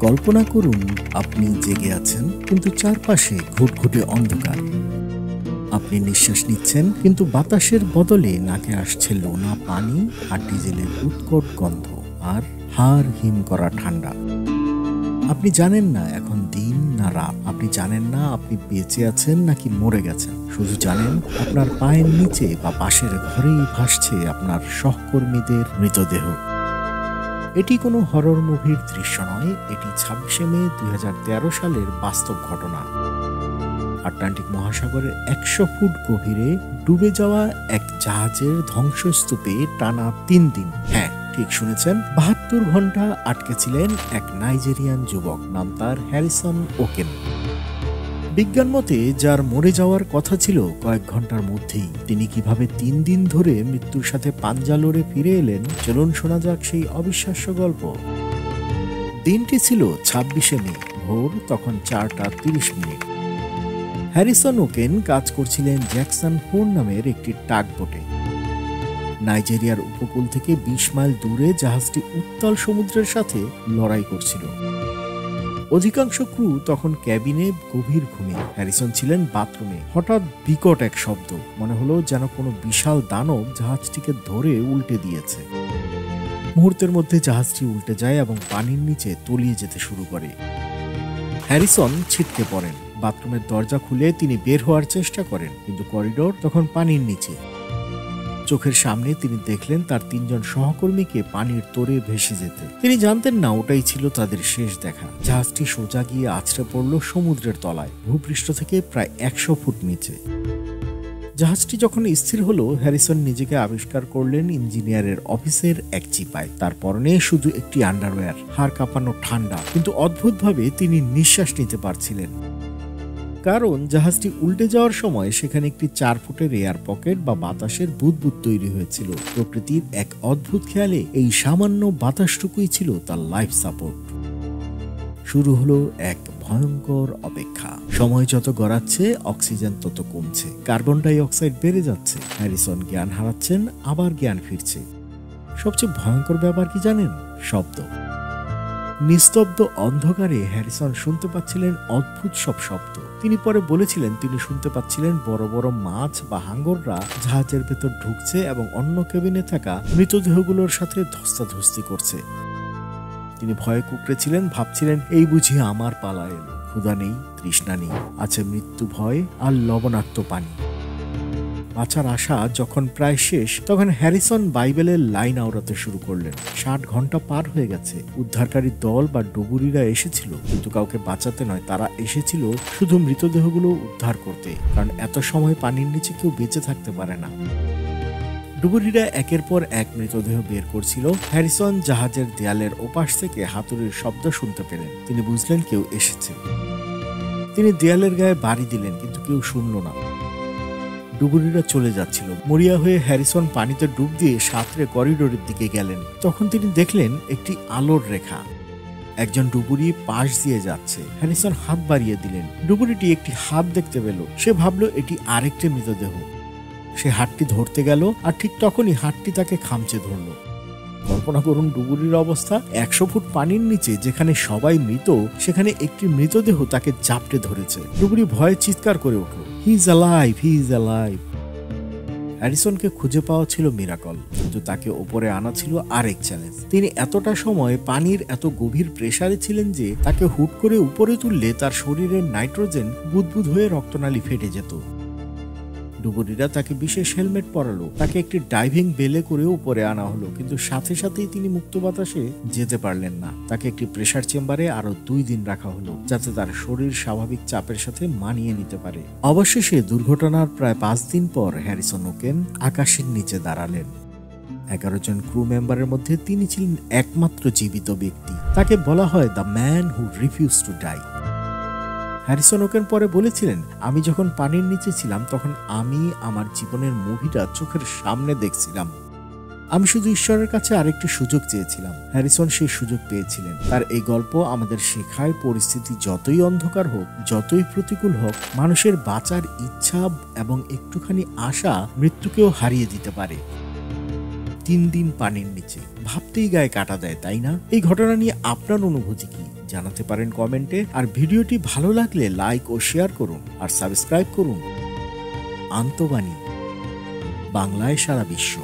কল্পনা করুন আপনি জেগে আছেন, কিন্তু চারপাশে ঘুটঘুটে অন্ধকার। আপনি নিঃশ্বাস নিচ্ছেন, কিন্তু বাতাসের বদলে নাকে আসছে লোনা পানি আর ডিজেলের উৎকট গন্ধ আর হাড় হিম করা ঠান্ডা। আপনি জানেন না এখন দিন না রাত, আপনি জানেন না আপনি বেঁচে আছেন নাকি মরে গেছেন। শুধু জানেন আপনার পায়ের নিচে বা পাশের ঘরেই ভাসছে আপনার সহকর্মীদের মৃতদেহ। এটি কোনো হরর মুভির দৃশ্য নয়, এটি 26শে মে 2013 সালের বাস্তব ঘটনা। আটলান্টিক মহাসাগরের 100 ফুট গভীরে ডুবে যাওয়া এক জাহাজের ধ্বংসস্তূপে টানা 3 দিন, হ্যাঁ ঠিক শুনেছেন, 72 ঘন্টা আটকে ছিলেন এক নাইজেরিয়ান যুবক, নাম তার হ্যারিসন ওকেন। বিজ্ঞান মতে যার মরে যাওয়ার কথা ছিল কয়েক ঘন্টার মধ্যেই, তিনি কিভাবে 3 দিন ধরে মৃত্যুর সাথে পাঞ্জা লড়ে ফিরে এলেন, চলুন শোনা যাক সেই অবিশ্বাস্য গল্প। দিনটি ছিল 26শে মে, ভোর তখন 4:30। হ্যারিসন ওকেন কাজ করছিলেন জ্যাকসন 4 নামের একটি টাগবোটে। নাইজেরিয়ার উপকূল থেকে 20 মাইল দূরে জাহাজটি উত্তাল সমুদ্রের সাথে লড়াই করছিল। অধিকাংশ ক্রু তখন ক্যাবিনে গভীর ঘুমে। হ্যারিসন ছিলেন বাথরুমে। হঠাৎ বিকট এক শব্দ, মনে হলো যেন কোনো বিশাল দানব জাহাজটিকে ধরে উল্টে দিয়েছে। মুহূর্তের মধ্যে জাহাজটি উল্টে যায় এবং পানির নিচে তলিয়ে যেতে শুরু করে। হ্যারিসন ছিটকে পড়েন। বাথরুমের দরজা খুলে তিনি বের হওয়ার চেষ্টা করেন, কিন্তু করিডোর তখন পানির নিচে। চোখের সামনে তিনি দেখলেন তার 3 জন সহকর্মীকে পানির তোড়ে ভেসে যেতে। তিনি জানতেন না ওটাই ছিল তাদের শেষ দেখা। জাহাজটি সোজা গিয়ে আছড়ে পড়ল সমুদ্রের তলায়, ভূপৃষ্ঠ থেকে প্রায় 100 ফুট নিচে। জাহাজটি যখন স্থির হলো, হ্যারিসন নিজেকে আবিষ্কার করলেন ইঞ্জিনিয়ারের অফিসের এক চিপায়। তার পরনে শুধু একটি আন্ডারওয়্যার, হাড় কাঁপানো ঠান্ডা, কিন্তু অদ্ভুতভাবে তিনি নিঃশ্বাস নিতে পারছিলেন। কারণ জাহাজটি উল্টে যাওয়ার সময় সেখানে একটি 4 ফুটের এয়ার পকেট বা বাতাসের বুদবুদ তৈরি হয়েছিল। প্রকৃতির এক অদ্ভুত খেয়ালে এই সামান্য বাতাসটুকুই ছিল তার লাইফ সাপোর্ট। শুরু হলো এক ভয়ঙ্কর অপেক্ষা। সময় যত গড়াচ্ছে অক্সিজেন তত কমছে, কার্বন ডাই অক্সাইড বেড়ে যাচ্ছে। হ্যারিসন জ্ঞান হারাচ্ছেন, আবার জ্ঞান ফিরছে। সবচেয়ে ভয়ঙ্কর ব্যাপার কি জানেন? শব্দ। নিস্তব্ধ অন্ধকারে হ্যারিসন শুনতে পাচ্ছিলেন অদ্ভুত সব শব্দ। তিনি পরে বলেছিলেন তিনি শুনতে পাচ্ছিলেন বড় বড় মাছ বা হাঙ্গররা জাহাজের ভেতর ঢুকছে এবং অন্য কেবিনে থাকা মৃতদেহগুলোর সাথে ধস্তাধস্তি করছে। তিনি ভয়ে কুঁকড়েছিলেন, ভাবছিলেন এই বুঝি আমার পালা এলো। ক্ষুধা নেই, তৃষ্ণা নেই, আছে মৃত্যু ভয় আর লবণাক্ত পানি। বাঁচার আশা যখন প্রায় শেষ, তখন হ্যারিসন বাইবেলের লাইন আওড়াতে শুরু করলেন। 60 ঘন্টা পার হয়ে গেছে। উদ্ধারকারী দল বা ডুবুরিরা এসেছিল, কিন্তু কাউকে বাঁচাতে নয়, তারা এসেছিল শুধু মৃতদেহগুলো উদ্ধার করতে। কারণ এত সময় পানির নিচে কেউ বেঁচে থাকতে পারে না। ডুবুরিরা একের পর এক মৃতদেহ বের করছিল। হ্যারিসন জাহাজের দেয়ালের ওপাশ থেকে হাতুড়ির শব্দ শুনতে পেলেন। তিনি বুঝলেন কেউ এসেছে। তিনি দেয়ালের গায়ে বাড়ি দিলেন, কিন্তু কেউ শুনল না। ডুবুরিরা চলে যাচ্ছিল। মরিয়া হয়ে হ্যারিসন পানিতে ডুব দিয়ে সাঁতরে করিডোরের দিকে গেলেন। তখন তিনি দেখলেন একটি আলোর রেখা। একজন ডুবুরি পাশ দিয়ে যাচ্ছে। হ্যারিসন হাত বাড়িয়ে দিলেন। ডুবুরিটি একটি হাত দেখতে পেল। সে ভাবল এটি আরেকটি মৃতদেহ। সে হাতটি ধরতে গেল, আর ঠিক তখনই হাতটি তাকে খামচে ধরল। কল্পনা করুন ডুবুরির অবস্থা। 100 ফুট পানির নিচে যেখানে সবাই মৃত, সেখানে একটি মৃতদেহ তাকে জাপটে ধরেছে। ডুবুরি ভয়ে চিৎকার করে উঠল, he is alive, he is alive. হ্যারিসনকে খুঁজে পাওয়া ছিল মিরাকল, কিন্তু তাকে ওপরে আনা ছিল আরেক চ্যালেঞ্জ। তিনি এতটা সময় পানির এত গভীর প্রেসারে ছিলেন যে তাকে হুট করে উপরে তুললে তার শরীরের নাইট্রোজেন বুদবুদ হয়ে রক্তনালী ফেটে যেত। ডুবুরিরা তাকে বিশেষ হেলমেট পরালো, তাকে একটি ডাইভিং বেলে করে উপরে আনা হলো, কিন্তু সাথে সাথেই তিনি মুক্ত বাতাসে যেতে পারলেন না। তাকে একটি প্রেসার চেম্বারে আরো 2 দিন রাখা হলো, যাতে তার শরীর স্বাভাবিক চাপের সাথে মানিয়ে নিতে পারে। অবশেষে দুর্ঘটনার প্রায় 5 দিন পর হ্যারিসন ওকেন আকাশের নিচে দাঁড়ালেন। 11 জন ক্রু মেম্বারের মধ্যে তিনি ছিলেন একমাত্র জীবিত ব্যক্তি। তাকে বলা হয় the man who refuse to die. Harrison Okene পরে বলেছিলেন, আমি যখন পানির নিচে ছিলাম তখন আমি আমার জীবনের মুভিটা চোখের সামনে দেখছিলাম। আমি শুধু ঈশ্বরের কাছে আরেকটি সুযোগ চেয়েছিলাম। হ্যারিসন সেই সুযোগ পেয়েছিলেন। তার এই গল্প আমাদের শেখায় পরিস্থিতি যতই অন্ধকার হোক, যতই প্রতিকূল হোক, মানুষের বাঁচার ইচ্ছা এবং একটুখানি আশা মৃত্যুকেও হারিয়ে দিতে পারে। 3 দিন পানির নিচে। ভাবতেই গায়ে কাটা দেয়, তাই না? এই ঘটনা নিয়ে আপনার অনুভূতি কি জানাতে পারেন কমেন্টে। আর ভিডিওটি ভালো লাগলে লাইক ও শেয়ার করুন আর সাবস্ক্রাইব করুন। আন্তবাণী, বাংলায় সারা বিশ্ব।